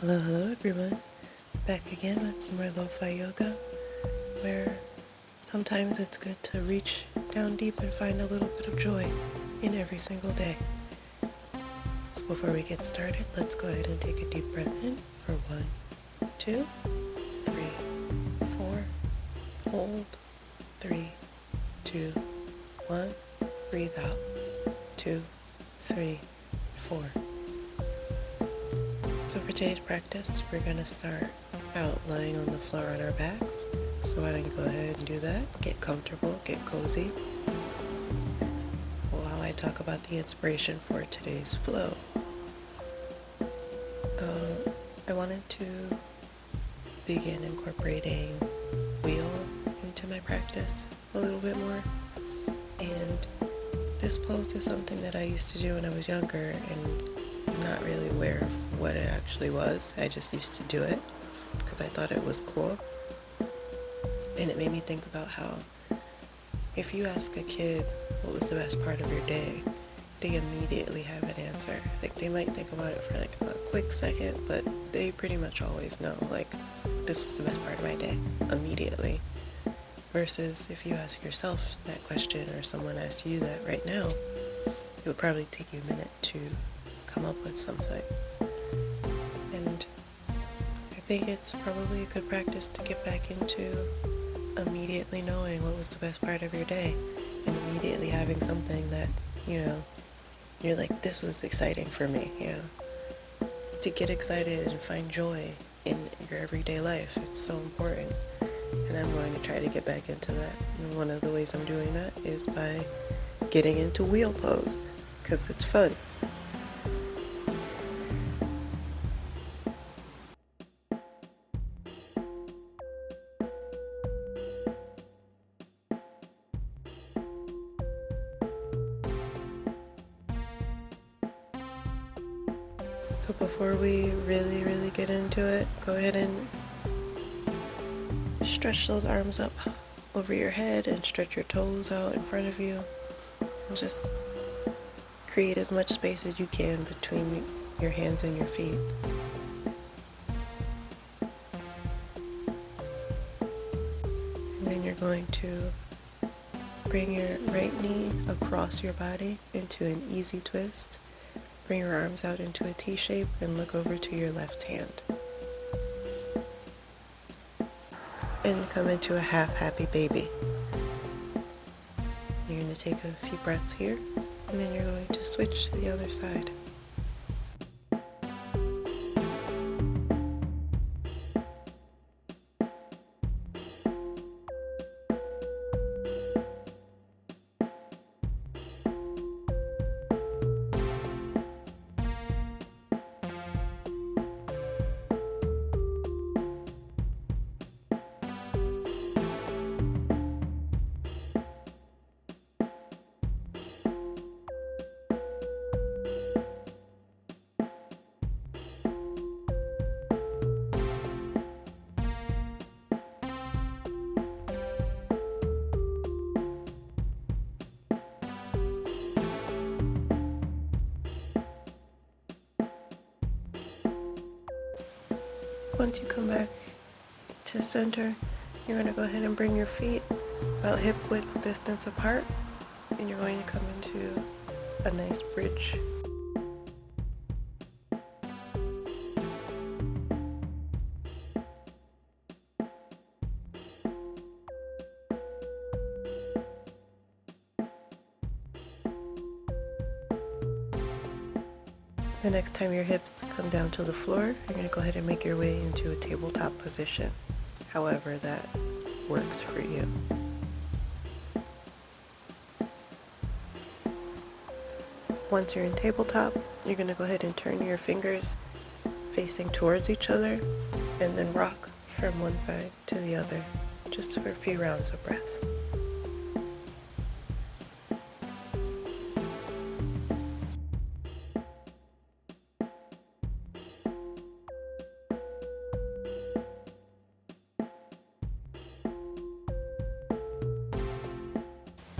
Hello everyone. Back again with some more Lo-Fi yoga, where sometimes it's good to reach down deep and find a little bit of joy in every single day. So before we get started, let's go ahead and take a deep breath in for 1, 2, 3, 4. Hold. 3, 2, 1. Breathe out. 2, 3, 4. So for today's practice, we're going to start out lying on the floor on our backs. So why don't you go ahead and do that. Get comfortable, get cozy, while I talk about the inspiration for today's flow. I wanted to begin incorporating wheel into my practice a little bit more. And this pose is something that I used to do when I was younger, and I'm not really aware of what it actually was. I just used to do it because I thought it was cool. And it made me think about how if you ask a kid what was the best part of your day, they immediately have an answer. Like, they might think about it for like a quick second, but they pretty much always know, like, this was the best part of my day immediately. Versus if you ask yourself that question, or someone asks you that right now, it would probably take you a minute to come up with something. And I think it's probably a good practice to get back into immediately knowing what was the best part of your day, and immediately having something that, you're like, this was exciting for me, To get excited and find joy in your everyday life, it's so important. And I'm going to try to get back into that. And one of the ways I'm doing that is by getting into wheel pose, because it's fun. So before we really get into it, go ahead and stretch those arms up over your head and stretch your toes out in front of you. And just create as much space as you can between your hands and your feet. And then you're going to bring your right knee across your body into an easy twist. Bring your arms out into a T shape and look over to your left hand. And come into a half happy baby. You're going to take a few breaths here, and then you're going to switch to the other side. Once you come back to center, you're going to go ahead and bring your feet about hip width distance apart, and you're going to come into a nice bridge. The next time your hips come down to the floor, you're going to go ahead and make your way into a tabletop position, however that works for you. Once you're in tabletop, you're going to go ahead and turn your fingers facing towards each other, and then rock from one side to the other, just for a few rounds of breath.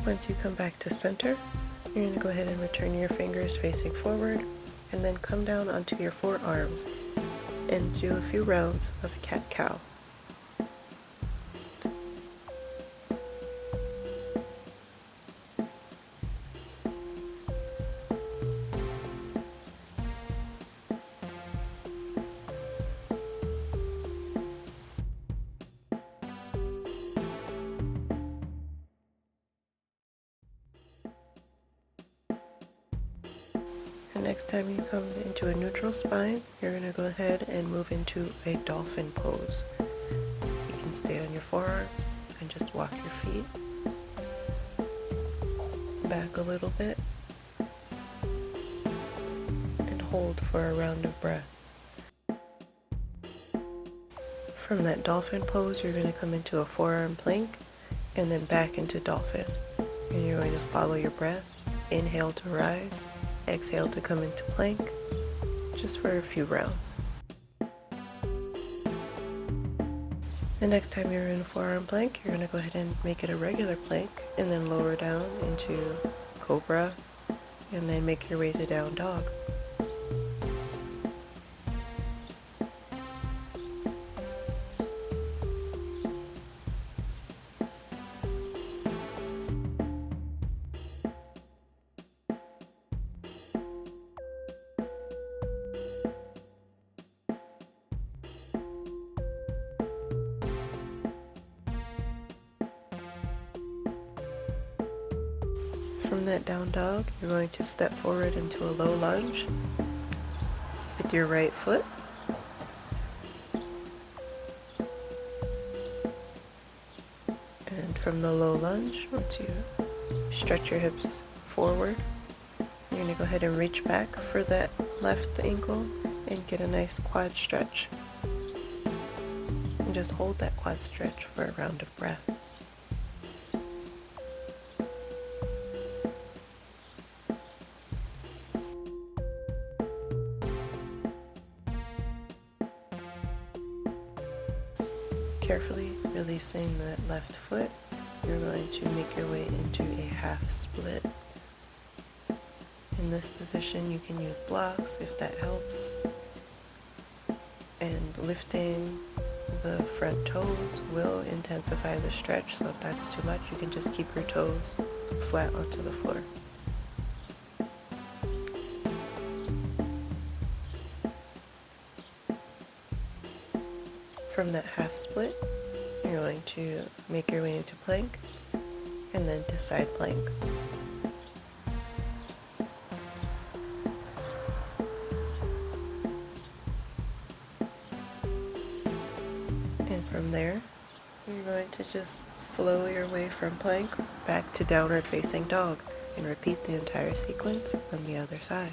Once you come back to center, you're going to go ahead and return your fingers facing forward, and then come down onto your forearms and do a few rounds of cat-cow. And next time you come into a neutral spine, you're going to go ahead and move into a dolphin pose. So you can stay on your forearms and just walk your feet back a little bit and hold for a round of breath. From that dolphin pose, you're going to come into a forearm plank and then back into dolphin. And you're going to follow your breath. Inhale to rise, exhale to come into plank, just for a few rounds. The next time you're in a forearm plank, you're going to go ahead and make it a regular plank and then lower down into cobra and then make your way to down dog. From that down dog, you're going to step forward into a low lunge with your right foot. And from the low lunge, once you stretch your hips forward, you're going to go ahead and reach back for that left ankle and get a nice quad stretch. And just hold that quad stretch for a round of breath. Carefully releasing that left foot, you're going to make your way into a half split. In this position, you can use blocks if that helps. And lifting the front toes will intensify the stretch, so if that's too much, you can just keep your toes flat onto the floor. From that half split, you're going to make your way into plank and then to side plank. And from there, you're going to just flow your way from plank back to downward facing dog and repeat the entire sequence on the other side.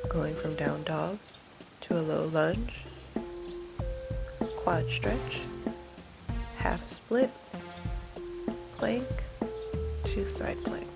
Going from down dog to a low lunge, quad stretch, half split, plank to side plank.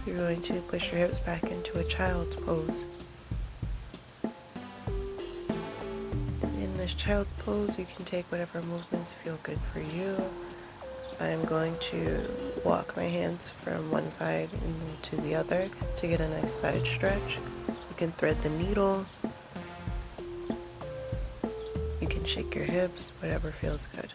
you're going to push your hips back into a child's pose. In this child pose, you can take whatever movements feel good for you. I'm going to walk my hands from one side into the other to get a nice side stretch. You can thread the needle. You can shake your hips, whatever feels good.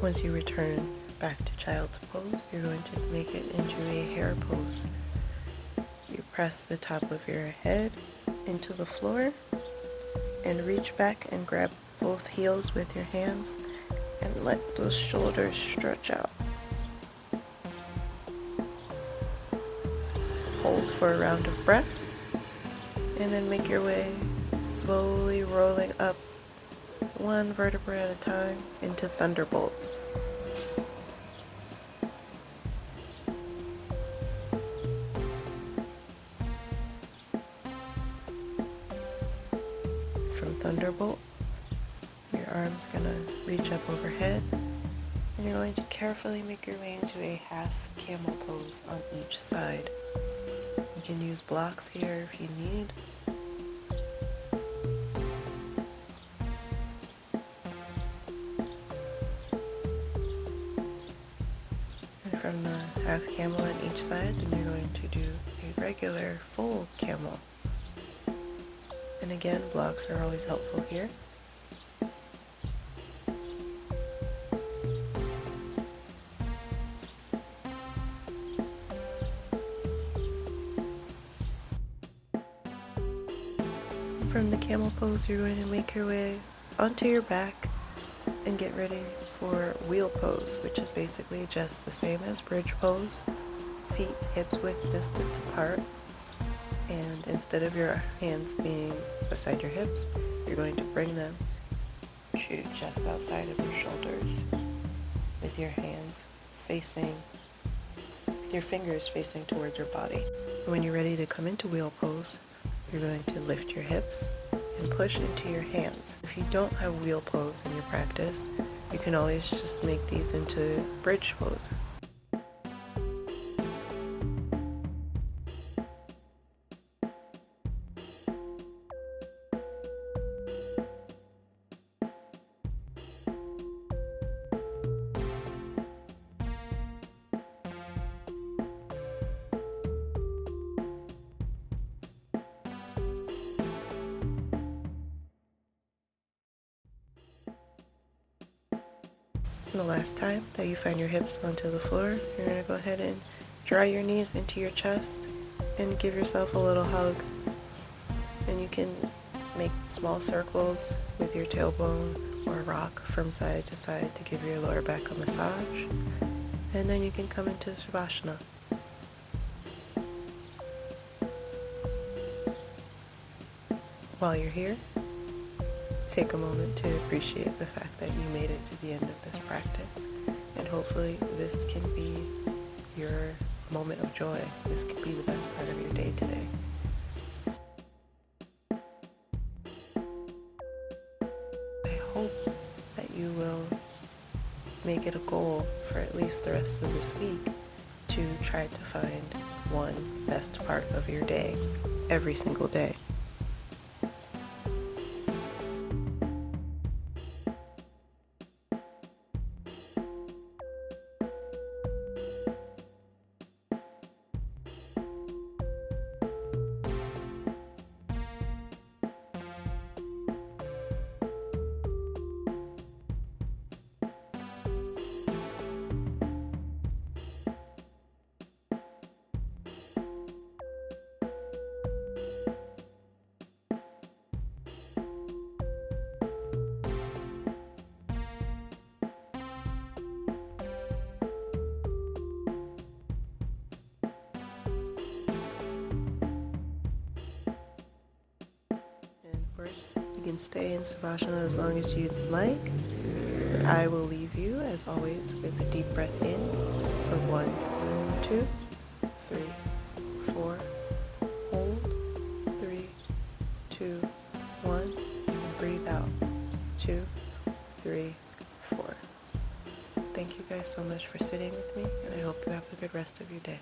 Once you return back to child's pose, you're going to make it into a hare pose. You press the top of your head into the floor and reach back and grab both heels with your hands and let those shoulders stretch out. Hold for a round of breath and then make your way slowly rolling up one vertebra at a time into Thunderbolt. From Thunderbolt, your arm's gonna reach up overhead and you're going to carefully make your way into a half camel pose on each side. You can use blocks here if you need. And from the half camel on each side, then you're going to do a regular full camel. And again, blocks are always helpful here. From the camel pose, you're going to make your way onto your back and get ready for wheel pose, which is basically just the same as bridge pose. Feet hips width distance apart, and instead of your hands being beside your hips, you're going to bring them to just outside of your shoulders with your hands facing, with your fingers facing towards your body. When you're ready to come into wheel pose, you're going to lift your hips and push into your hands. If you don't have wheel pose in your practice, you can always just make these into bridge pose. And the last time that you find your hips onto the floor, you're going to go ahead and draw your knees into your chest and give yourself a little hug. And you can make small circles with your tailbone or rock from side to side to give your lower back a massage. And then you can come into Savasana. While you're here, take a moment to appreciate the fact that you made it to the end of this practice, and hopefully this can be your moment of joy. This could be the best part of your day today. I hope that you will make it a goal for at least the rest of this week to try to find one best part of your day every single day. And of course, you can stay in Savasana as long as you'd like. I will leave you, as always, with a deep breath in for 1, 2, 3, 4. Hold. 3, 2, 1. And breathe out. 2, 3, 4. Thank you guys so much for sitting with me, and I hope you have a good rest of your day.